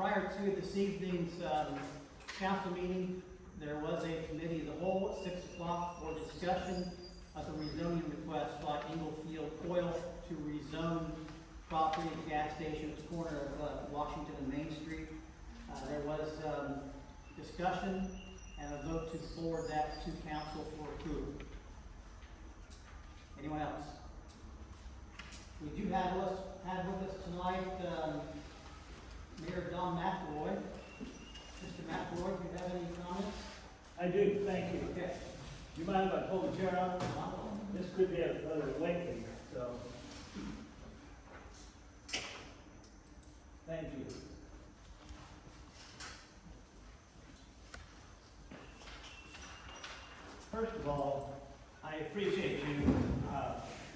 prior to this evening's council meeting, there was a committee of the whole at 6 o'clock for discussion of the rezoning request by Englefield Oil to rezone property and gas station at the corner of Washington and Main Street. There was discussion and a vote to forward that to council for approval. Anyone else? We do have with us tonight Mayor Don McElroy. Mr. McElroy, do you have any comments? I do, thank you. Okay. Do you mind if I pull the chair out? This could be a little lengthy, so. Thank you. First of all, I appreciate you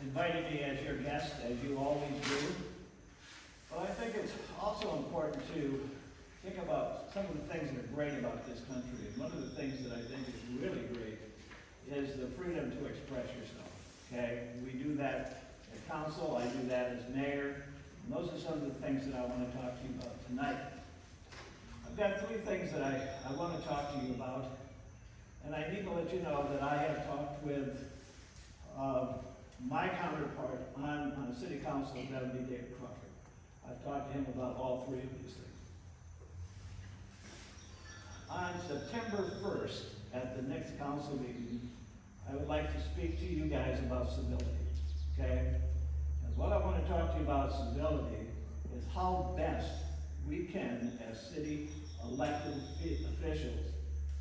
inviting me as your guest, as you always do. But I think it's also important to think about some of the things that are great about this country. And one of the things that I think is really great is the freedom to express yourself, okay? We do that at council, I do that as mayor, and those are some of the things that I want to talk to you about tonight. I've got three things that I want to talk to you about, and I need to let you know that I have talked with my counterpart on the city council, that would be David Crawford. I've talked to him about all three of these things. On September 1st, at the next council meeting, I would like to speak to you guys about civility, okay? And what I want to talk to you about civility is how best we can, as city elected officials,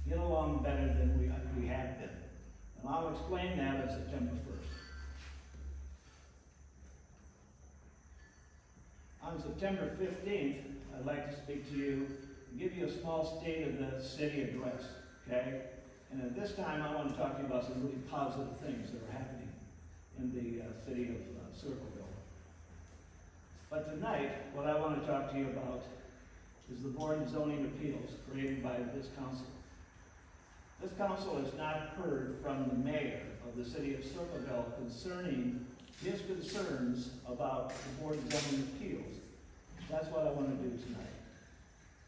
get along better than we have been. And I'll explain that on September 1st. On September 15th, I'd like to speak to you and give you a small state of the city address, okay? And at this time, I want to talk to you about some really positive things that are happening in the city of Circleville. But tonight, what I want to talk to you about is the Board of Zoning Appeals created by this council. This council has not heard from the mayor of the city of Circleville concerning his concerns about the Board of Zoning Appeals. That's what I want to do tonight.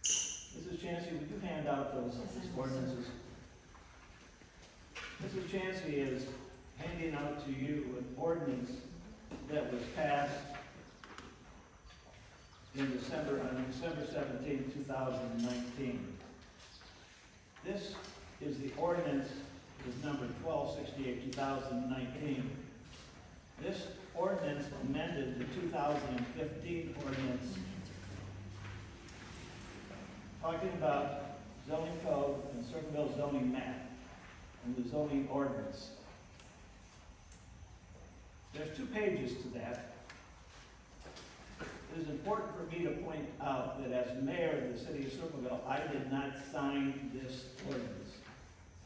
Mrs. Chancey, would you hand out those ordinances? Mrs. Chancey is handing out to you an ordinance that was passed on December 17, 2019. This is the ordinance, is number 1268, 2019. This ordinance amended the 2015 ordinance talking about zoning code and Circleville zoning map and the zoning ordinance. There's 2 pages to that. It is important for me to point out that as mayor of the city of Circleville, I did not sign this ordinance.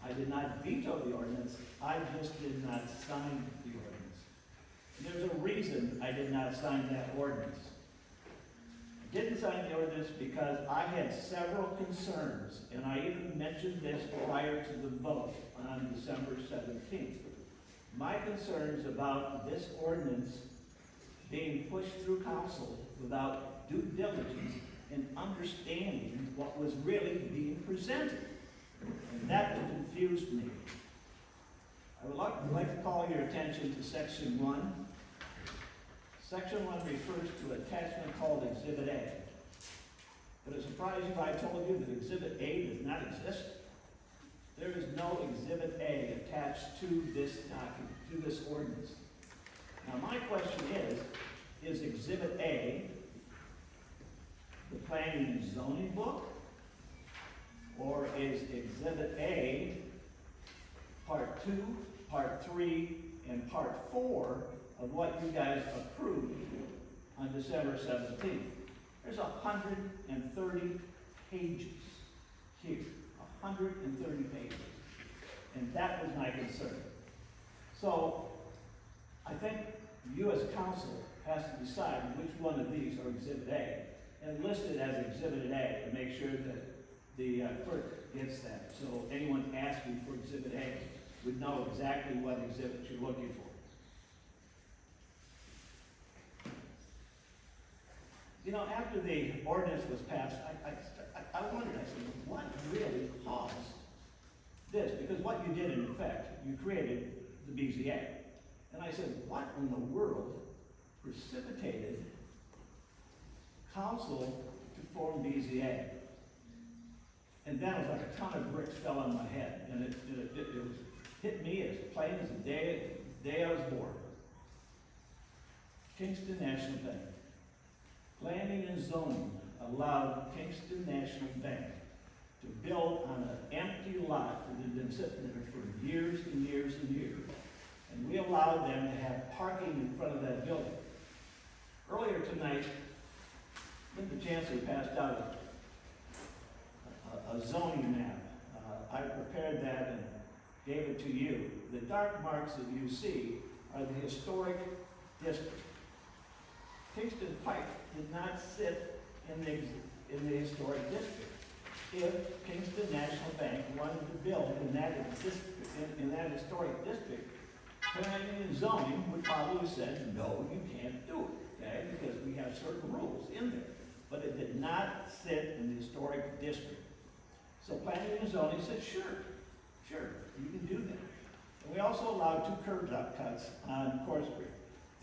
I did not veto the ordinance, I just did not sign the ordinance. There's a reason I did not sign that ordinance. I didn't sign the ordinance because I had several concerns, and I even mentioned this prior to the vote on December 17th. My concerns about this ordinance being pushed through council without due diligence and understanding what was really being presented. And that confused me. I would like to call your attention to Section 1. Section 1 refers to an attachment called Exhibit A. Would it surprise you if I told you that Exhibit A does not exist? There is no Exhibit A attached to this document, to this ordinance. Now my question is Exhibit A the planning and zoning book? Or is Exhibit A Part 2, Part 3, and Part 4 of what you guys approved on December 17th? There's 130 pages here, 130 pages. And that was my concern. So I think you as council has to decide which one of these are Exhibit A and list it as Exhibit A and make sure that the clerk gets that. So anyone asking for Exhibit A would know exactly what exhibit you're looking for. You know, after the ordinance was passed, because what you did in effect, you created the BZA. And I said, what in the world precipitated council to form BZA? And then it was like a ton of bricks fell on my head, and it was hit me as plain as the day I was born. Kingston National Bank. Planning and zoning allowed Kingston National Bank to build on an empty lot that had been sitting there for years and years and years. And we allowed them to have parking in front of that building. Earlier tonight, Linda Chancellor passed out a zoning map. I prepared that and gave it to you. The dark marks that you see are the historic district. Kingston Pike did not sit in the historic district. If Kingston National Bank wanted to build in that historic district, planning and zoning would probably have said, no, you can't do it, okay? Because we have certain rules in there. But it did not sit in the historic district. So planning and zoning said, sure, you can do that. And we also allowed 2 curb cuts on Court Street.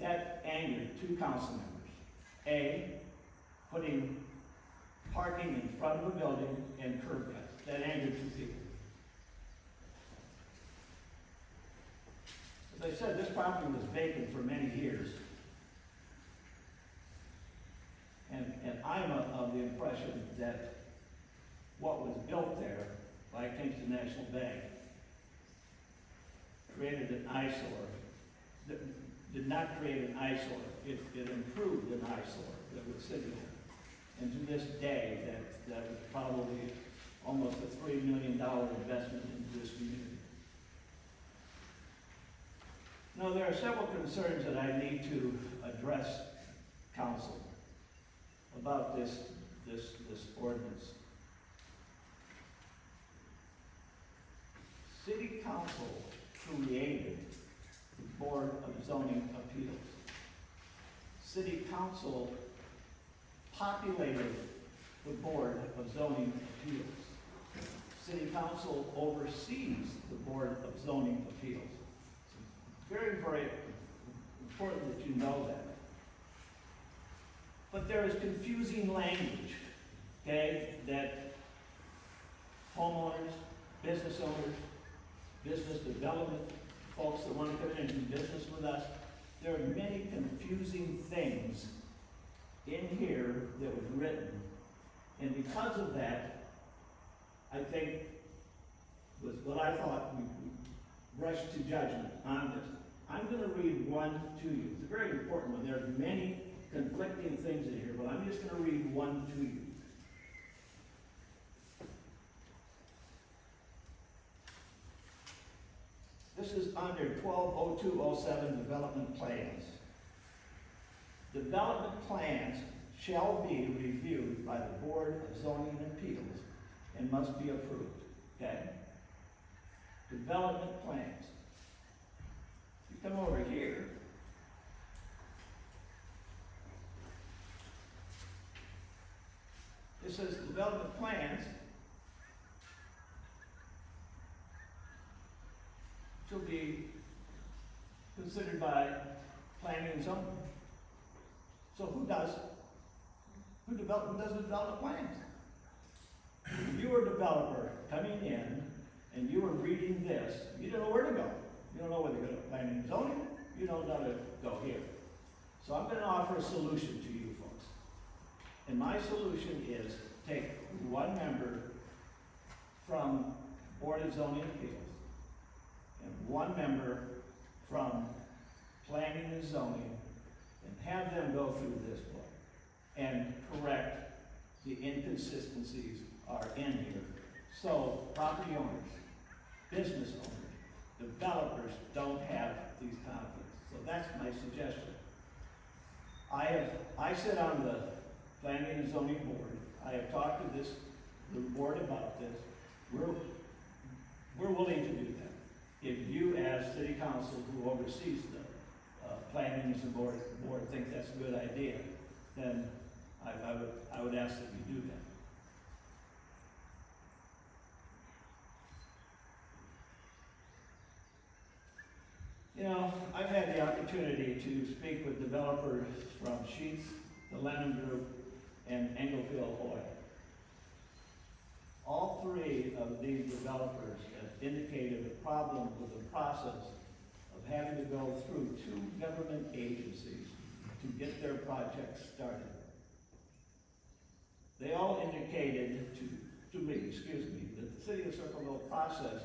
That angered 2 council members. A, putting parking in front of a building and curb cuts. That angered 2 people. As I said, this property was vacant for many years. And I'm of the impression that what was built there by Kingston National Bank created an eyesore. Did not create an eyesore. It improved an eyesore that was sitting there. And to this day, that was probably almost a $3 million investment into this community. Now, there are several concerns that I need to address council about this ordinance. City Council created the Board of Zoning Appeals. City Council populated the Board of Zoning Appeals. City Council oversees the Board of Zoning Appeals. It's very, very important that you know that. But there is confusing language, okay, that homeowners, business owners, business development, folks that want to come in and do business with us, there are many confusing things in here that was written. And because of that, I think was what I thought we rushed to judgment on this. I'm going to read one to you. It's a very important one. There are many conflicting things in here, but I'm just going to read one to you. This is under 120207 development plans. Development plans shall be reviewed by the Board of Zoning Appeals and must be approved, okay? Development plans. You come over here. It says development plans shall be considered by planning and zoning. So who doesn't develop plans? If you were a developer coming in and you were reading this, you don't know where to go. You don't know whether to go to planning and zoning, you don't know to go here. So I'm going to offer a solution to you folks. And my solution is take one member from Board of Zoning Appeals and one member from Planning and Zoning and have them go through this book and correct the inconsistencies are in here. So property owners, business owners, developers don't have these conflicts. So that's my suggestion. I sit on the Planning and Zoning Board. I have talked to the board about this. We're willing to do that. If you, as City Council, who oversees the Planning and Zoning Board, think that's a good idea, then I would ask that you do that. I've had the opportunity to speak with developers from Sheets, the Lemon Group, and Englefield Oil. All three of these developers have indicated a problem with the process of having to go through two government agencies to get their projects started. They all indicated to me, that the city of Circleville process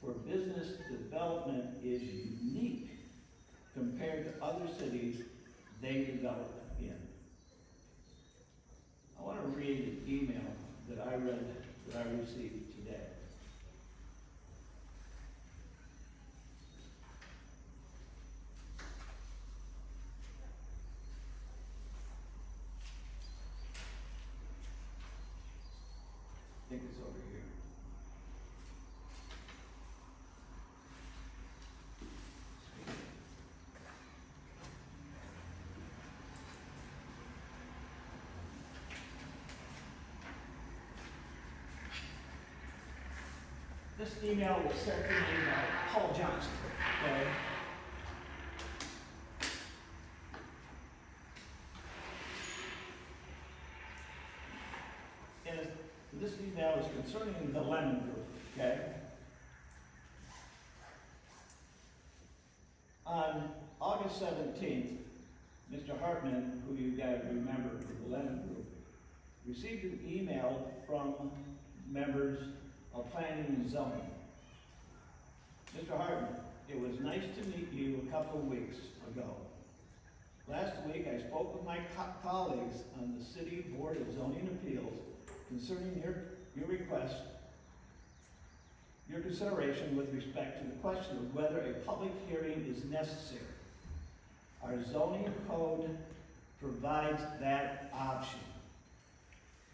for business development is unique compared to other cities they develop in. I want to read an email that I received today. I think it's over here. This email was sent to me by Paul Johnson, okay? And this email is concerning the Lemon Group, okay? On August 17th, Mr. Hartman, who you guys remember from the Lemon Group, received an email from members of Planning and Zoning. Mr. Hartman, it was nice to meet you a couple of weeks ago. Last week, I spoke with my colleagues on the City Board of Zoning Appeals concerning your request, your consideration with respect to the question of whether a public hearing is necessary. Our zoning code provides that option.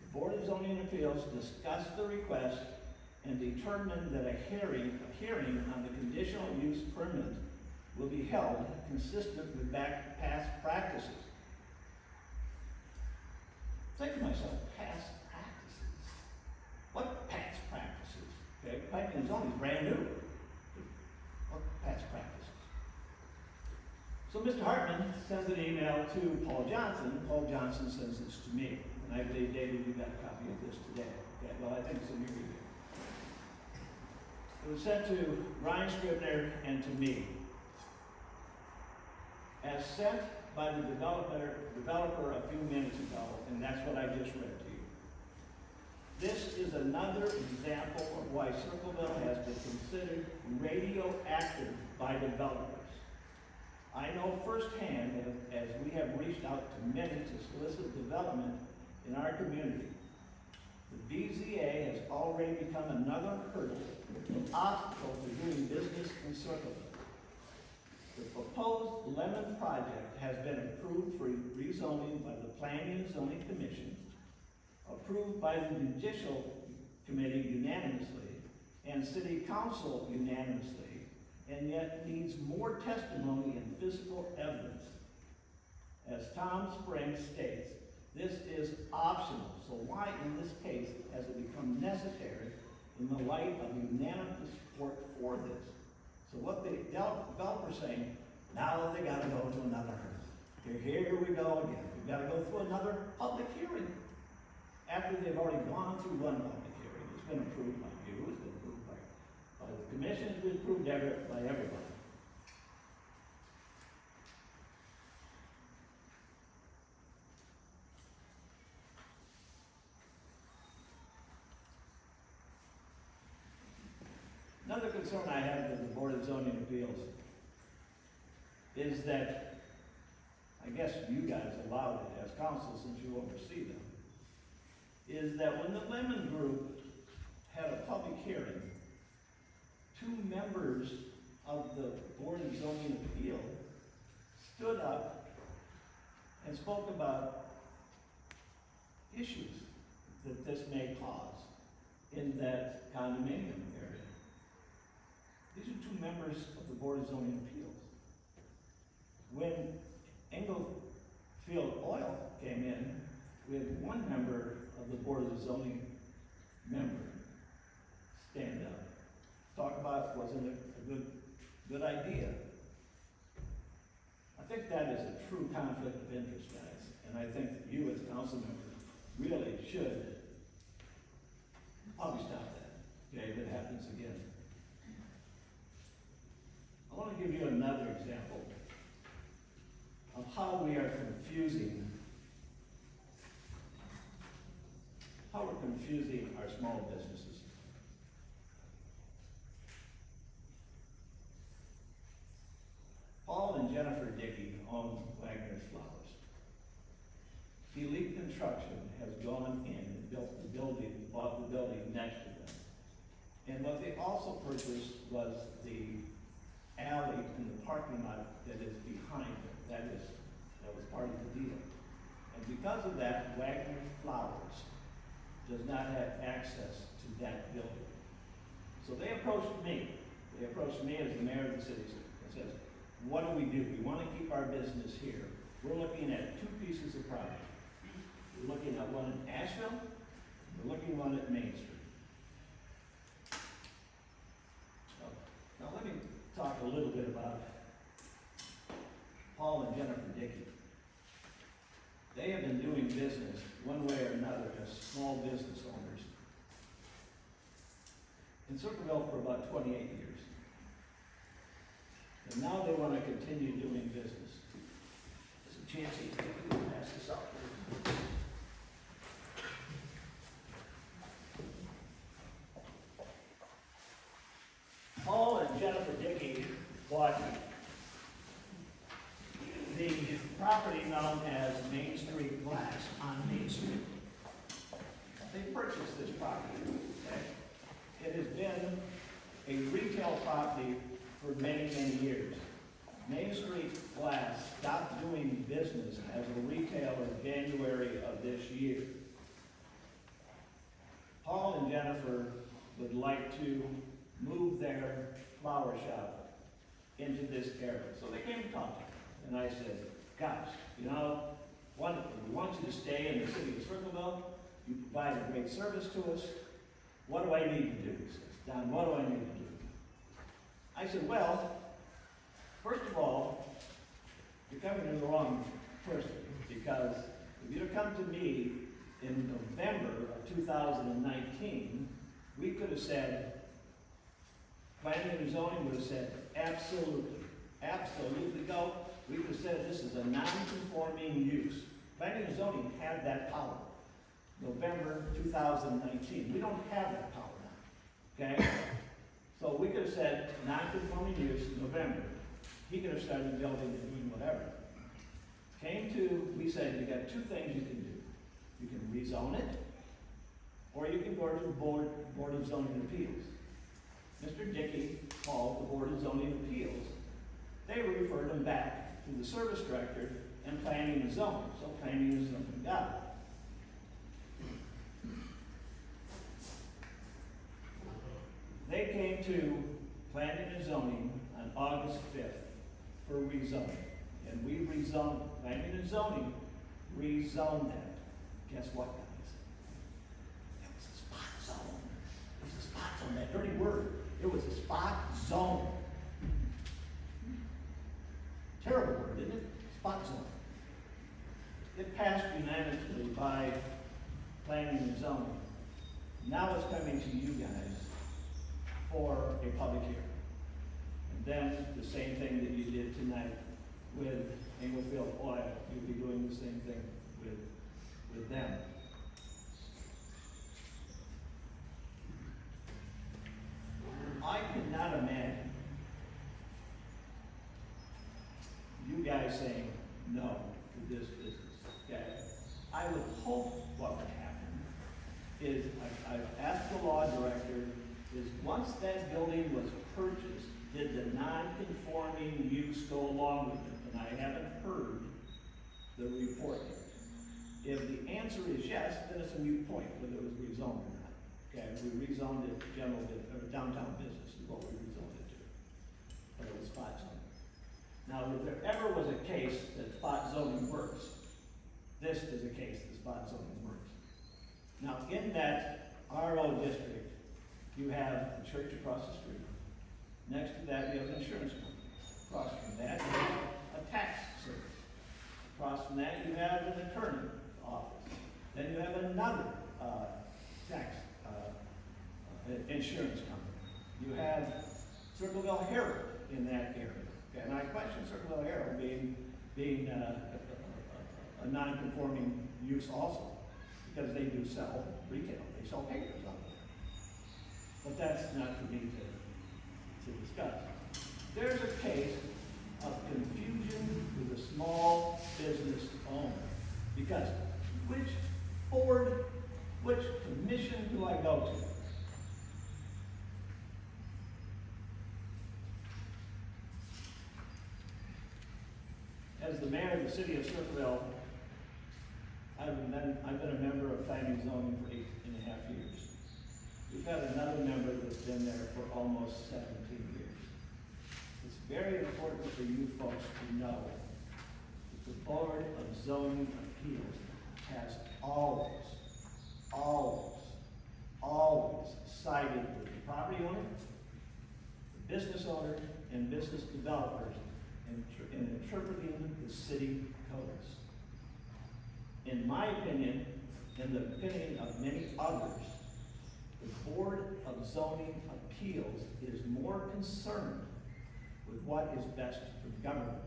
The Board of Zoning Appeals discussed the request and determined that a hearing on the conditional use permit will be held consistent with past practices. Think to myself, past practices? What past practices? Okay, planning and zoning is brand new. What past practices? So Mr. Hartman sends an email to Paul Johnson. Paul Johnson sends this to me. And I believe, David, you got a copy of this today. Okay, well, I think it's in your email. It was sent to Ryan Scribner and to me. As sent by the developer a few minutes ago, and that's what I just read to you. This is another example of why Circleville has been considered radioactive by developers. I know firsthand, as we have reached out to many to solicit development in our community, the BZA has already become another hurdle, an obstacle to doing business in Circleville. The proposed Lemon project has been approved for rezoning by the Planning and Zoning Commission, approved by the Judicial Committee unanimously, and City Council unanimously, and yet needs more testimony and physical evidence. As Tom Springs states, this is optional, so why in this case has it become necessary in the light of unanimous support for this? So what the developer's saying, now they gotta go to another hurdle. Here we go again. We've gotta go through another public hearing. After they've already gone through one public hearing, it's been approved by you, it's been approved by the commission, it's been approved by everybody. Another concern I have with the Board of Zoning Appeals is that, I guess you guys allowed it as council since you oversee them, is that when the Lemon Group had a public hearing, two members of the Board of Zoning Appeal stood up and spoke about issues that this may cause in that condominium area. These are two members of the Board of Zoning Appeals. When Englefield Oil came in, we had one member of the Board of Zoning member stand up, talk about wasn't it a good idea. I think that is a true conflict of interest, guys, and I think that you as council members really should probably stop that, okay, if it happens again. I want to give you another example of how we are confusing our small businesses. Paul and Jennifer Dickey own Wagner's Flowers. Elite Construction has gone in and built the building, bought the building next to them. And what they also purchased was the alley in the parking lot that is behind them. That was part of the deal. And because of that, Wagner's Flowers does not have access to that building. So they approached me. They approached me as the mayor of the city and says, what do? We want to keep our business here. We're looking at two pieces of property. We're looking at one in Asheville, we're looking at one at Main Street. So, now let me talk a little bit about Paul and Jennifer Dickey. They have been doing business one way or another as small business owners in Circleville for about 28 years. And now they want to continue doing business. There's a chance you can pass this out. Paul and Jennifer Dickey bought the property known as Main Street Glass on Main Street. They purchased this property, okay? It has been a retail property for many, many years. Main Street Glass stopped doing business as a retailer in January of this year. Paul and Jennifer would like to move their flower shop into this area. So they came to talk to me. And I said, guys, you know, we want you to stay in the city of Circleville. You provide a great service to us. What do I need to do? He says, Don, what do I need to do? I said, well, first of all, you're coming to the wrong person, because if you'd have come to me in November of 2019, we could have said, planning and zoning would have said, absolutely, absolutely go. We could have said this is a non-conforming use. Planning and zoning had that power. November 2019. We don't have that power now, okay? So we could have said non-conforming use in November. He could have started building and doing whatever. We said, you got two things you can do. You can rezone it, or you can go to the Board of Zoning Appeals. Mr. Dickey called the Board of Zoning Appeals. They referred him back to the service director and planning and zoning. So planning and zoning got it. They came to planning and zoning on August 5th for rezoning. And we rezoned, planning and zoning rezoned that. Guess what, guys? It was a spot zone. It was a spot zone, that dirty word. It was a spot zone. Terrible word, isn't it? Spot zone. It passed unanimously by planning and zoning. Now it's coming to you guys for a public hearing. And then the same thing that you did tonight with Englefield Oil, you'll be doing the same thing with them. I cannot imagine you guys saying no to this business, okay? I would hope what would happen is, I've asked the law director, is once that building was purchased, did the non-conforming use go along with it? And I haven't heard the report yet. If the answer is yes, then it's a moot point whether it was rezoned or not. Okay, we rezoned it or downtown business is what we rezoned it to. But it was spot zoning. Now, if there ever was a case that spot zoning works, this is a case that spot zoning works. Now, in that RO district, you have a church across the street. Next to that, you have an insurance company. Across from that, you have a tax service. Across from that, you have an attorney office. Then you have another, tax, insurance company. You have Circleville Herald in that area. And I question Circleville Herald being a non-conforming use also, because they do sell retail, they sell papers out there. But that's not for me to discuss. There's a case of confusion with a small business owner, because which board, which commission do I go to? As the mayor of the city of Circleville, I've been a member of planning and zoning for 8.5 years. We've had another member that's been there for almost 17 years. It's very important for you folks to know that the Board of Zoning Appeals has always sided with the property owner, the business owner, and business developers in interpreting the city codes. In my opinion, and the opinion of many others, the Board of Zoning Appeals is more concerned with what is best for government,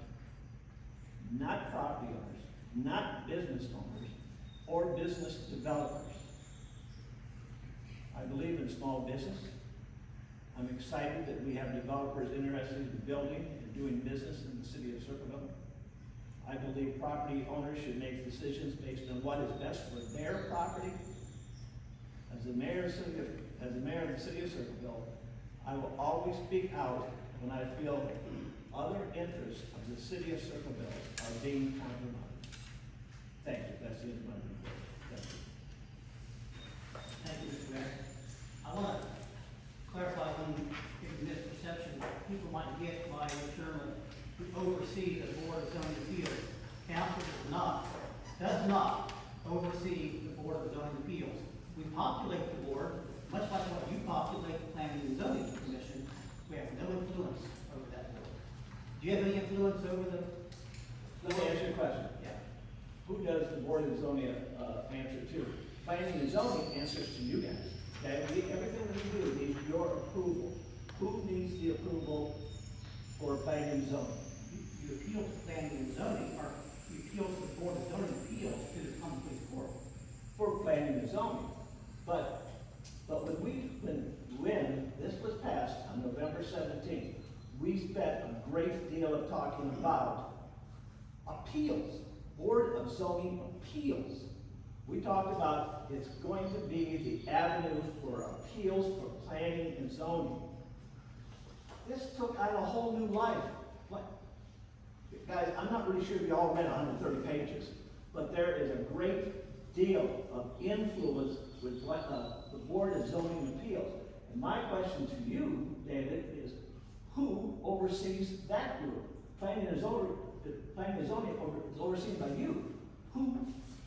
not property owners, not business owners, or business developers. I believe in small business. I'm excited that we have developers interested in building and doing business in the city of Circleville. I believe property owners should make decisions based on what is best for their property. As the mayor of the city of Circleville, I will always speak out when I feel other interests of the city of Circleville are being compromised. Thank you. That's the end of my report. Thank you. Thank you, Mr. Mayor. I want to clarify one misperception people might get by the term who oversee the Board of Zoning Appeals. Council does not oversee the Board of Zoning Appeals. We populate the board, much like what you populate the Planning and Zoning Commission. We have no influence over that board. Do you have any influence over the? Let me ask you a question. Yeah. Who does the Board of Zoning answer to? Planning and Zoning answers to you guys. Okay, everything that we do needs your approval. Who needs the approval for planning and zoning? You appeal to planning and zoning, or you appeal to the Board of Zoning Appeals to the common pleas court. For planning and zoning. But when this was passed on November 17th, we spent a great deal of talking about appeals, Board of Zoning Appeals. We talked about it's going to be the avenue for appeals for planning and zoning. This took on a whole new life. What? Guys, I'm not really sure if you all read 130 pages, but there is a great deal of influence with what the Board of Zoning Appeals. And my question to you, David, is who oversees that group? Planning and zoning is overseen by you.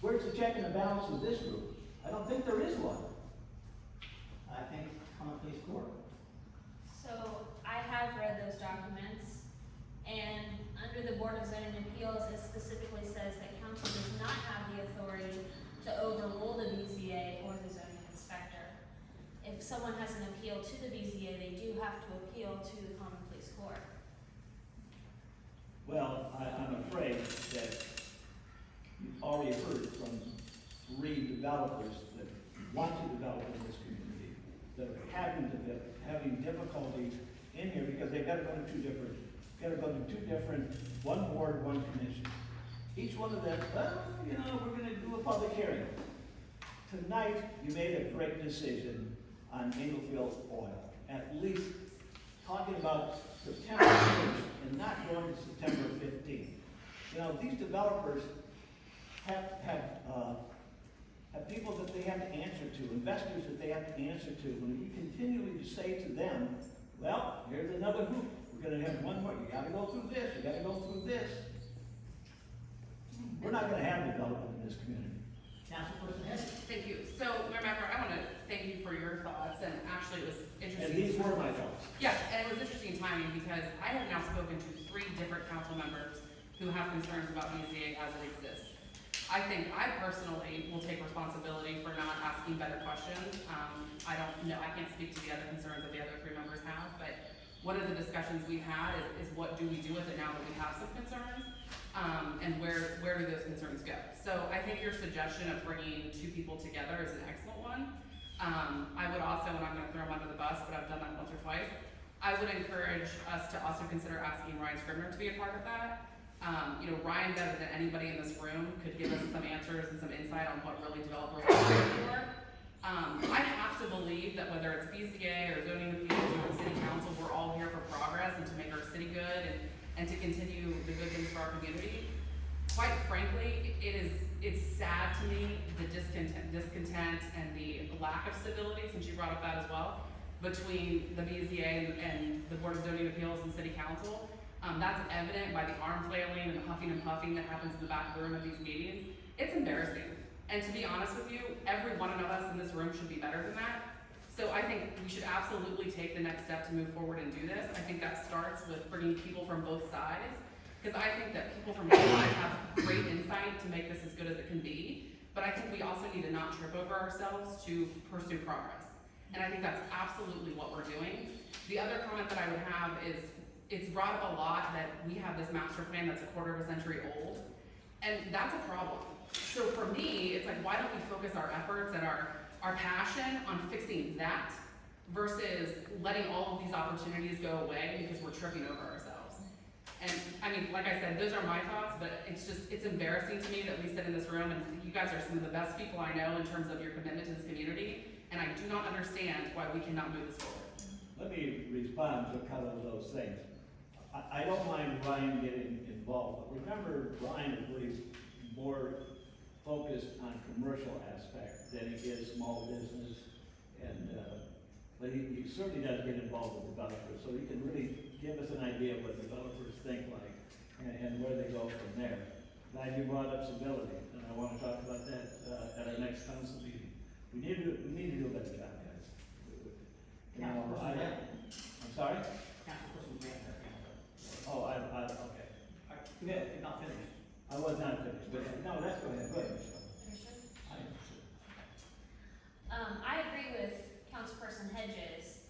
Where's the check and the balance with this group? I don't think there is one. I think common pleas court. So I have read those documents, and under the Board of Zoning Appeals, it specifically says that council does not have the authority to overrule the BZA or the zoning inspector. If someone has an appeal to the BZA, they do have to appeal to the common pleas court. Well, I'm afraid that you've already heard from 3 developers that want to develop in this community, that are having difficulty in here because they've got to go to two different, one board, one commission. Each one of them, well, we're going to do a public hearing. Tonight, you made a great decision on Englefield Oil. At least talking about September 1st and not going to September 15th. These developers have people that they have to answer to, investors that they have to answer to. When we continually say to them, well, here's another hoop. We're going to have one more. You got to go through this. You got to go through this. We're not going to have development in this community. Councilperson Hess. Thank you. So, Mayor Mapper, I want to thank you for your thoughts, and actually it was interesting. And these were my thoughts. Yeah, and it was interesting timing because I have now spoken to 3 different council members who have concerns about BZA as it exists. I think I personally will take responsibility for not asking better questions. I don't know, I can't speak to the other concerns that the other three members have, but one of the discussions we had is what do we do with it now that we have some concerns? And where do those concerns go? So I think your suggestion of bringing two people together is an excellent one. I would also, and I'm gonna throw him under the bus, but I've done that once or twice, I would encourage us to also consider asking Ryan Scribner to be a part of that. Ryan, better than anybody in this room, could give us some answers and some insight on what really developers are looking for. I have to believe that whether it's BZA or zoning appeals or the city council, we're all here for progress and to make our city good and to continue the good things for our community. Quite frankly, it's sad to me, the discontent and the lack of civility, since you brought up that as well, between the BZA and the Board of Zoning Appeals and City Council. That's evident by the arm flailing and the huffing and puffing that happens in the back of the room at these meetings. It's embarrassing. And to be honest with you, every one of us in this room should be better than that. So I think we should absolutely take the next step to move forward and do this. I think that starts with bringing people from both sides, because I think that people from both sides have great insight to make this as good as it can be. But I think we also need to not trip over ourselves to pursue progress. And I think that's absolutely what we're doing. The other comment that I would have is, it's brought up a lot that we have this master plan that's a quarter of a century old, and that's a problem. So for me, it's like, why don't we focus our efforts and our passion on fixing that versus letting all of these opportunities go away because we're tripping over ourselves. And I mean, like I said, those are my thoughts, but it's embarrassing to me that we sit in this room and you guys are some of the best people I know in terms of your commitment to this community, and I do not understand why we cannot move this forward. Let me respond to a couple of those things. I don't mind Ryan getting involved, but remember, Ryan is really more focused on commercial aspect than he is small business, and but he certainly does get involved with developers, so he can really give us an idea of what developers think like and where they go from there. Glad you brought up civility, and I want to talk about that at our next council meeting. We need to do a better job, guys. Councilperson Grant. I'm sorry? Councilperson Grant. Oh, okay. Go ahead, you're not finished. I was not finished, but no, let's go ahead, Michelle. I agree with Councilperson Hedges,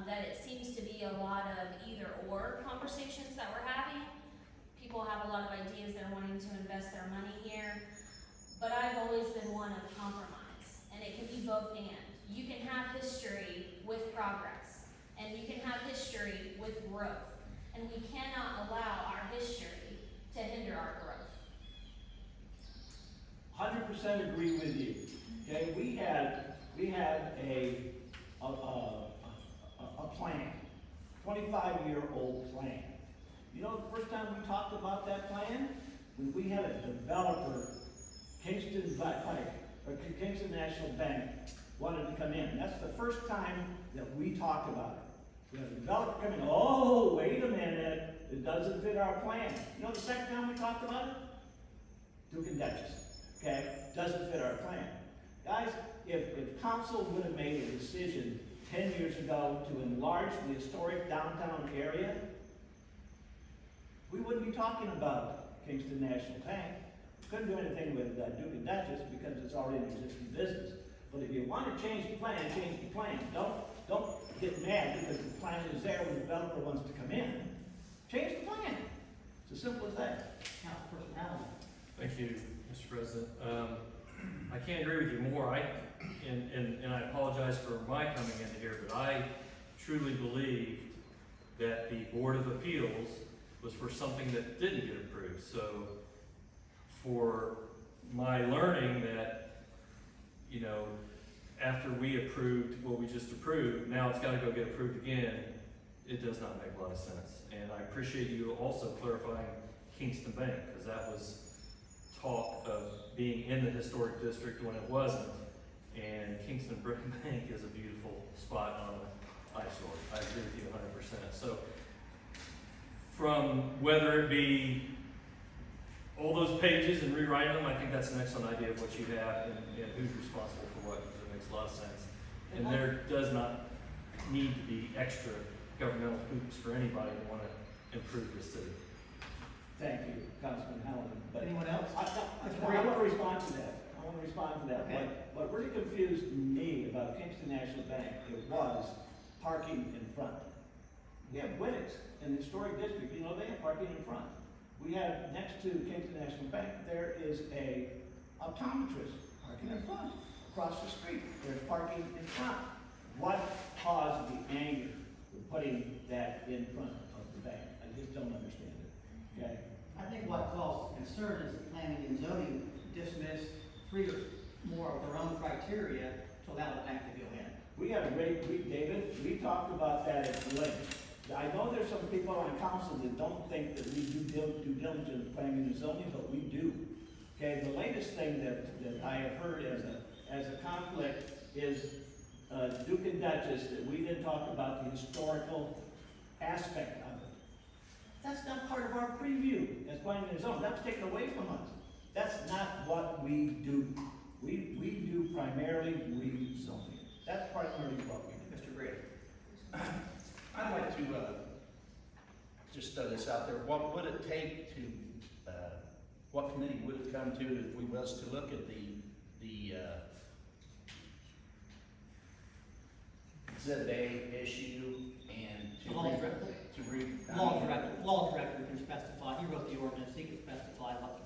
that it seems to be a lot of either or conversations that we're having. People have a lot of ideas, they're wanting to invest their money here, but I've always been one of compromise, and it can be both and. You can have history with progress, and you can have history with growth, and we cannot allow our history to hinder our growth. 100% agree with you. Okay, we had a plan, 25-year-old plan. You know, the first time we talked about that plan, when we had a developer, Kingston National Bank, wanted to come in. That's the first time that we talked about it. We had a developer come in, oh, wait a minute, it doesn't fit our plan. You know the second time we talked about it? Duke and Duchess, okay? Doesn't fit our plan. Guys, if council would have made a decision 10 years ago to enlarge the historic downtown area, we wouldn't be talking about Kingston National Bank. We couldn't do anything with Duke and Duchess because it's already an existing business. But if you want to change the plan, change the plan. Don't get mad because the plan is there when the developer wants to come in. Change the plan. It's as simple as that. Councilperson Allen. Thank you, Mr. President. I can't agree with you more. And I apologize for my coming into here, but I truly believed that the Board of Appeals was for something that didn't get approved. So for my learning that, you know, after we approved what we just approved, now it's gotta go get approved again, it does not make a lot of sense. And I appreciate you also clarifying Kingston Bank, because that was talk of being in the historic district when it wasn't. And Kingston Bank is a beautiful spot on an eyesore. I agree with you 100%. So from whether it be all those pages and rewriting them, I think that's an excellent idea of what you have and who's responsible for what, because it makes a lot of sense. And there does not need to be extra governmental hoops for anybody to want to improve the city. Thank you, Councilman Howland, but. Anyone else? I want to respond to that. I want to respond to that. Okay. What really confused me about Kingston National Bank, it was parking in front. We have Winnix in the historic district, you know, they have parking in front. We have, next to Kingston National Bank, there is a optometrist parking in front. Across the street, there's parking in front. What caused the anger with putting that in front of the bank? I just don't understand it, okay? I think what caused concern is that planning and zoning dismissed 3 or more of their own criteria to allow the bank to go in. We had a great week, David, we talked about that at length. I know there's some people on council that don't think that we do due diligence in planning and zoning, but we do. Okay, the latest thing that I have heard as a conflict is Duke and Duchess, that we didn't talk about the historical aspect of it. That's not part of our preview as planning and zoning, that's taken away from us. That's not what we do. We do primarily rezoning. That's primarily what we do. Mr. Brady. I'd like to, just throw this out there, what would it take to, what committee would it come to if we was to look at the Exhibit A issue and to Law director. to re. Law director can specify, he wrote the ordinance, he can specify what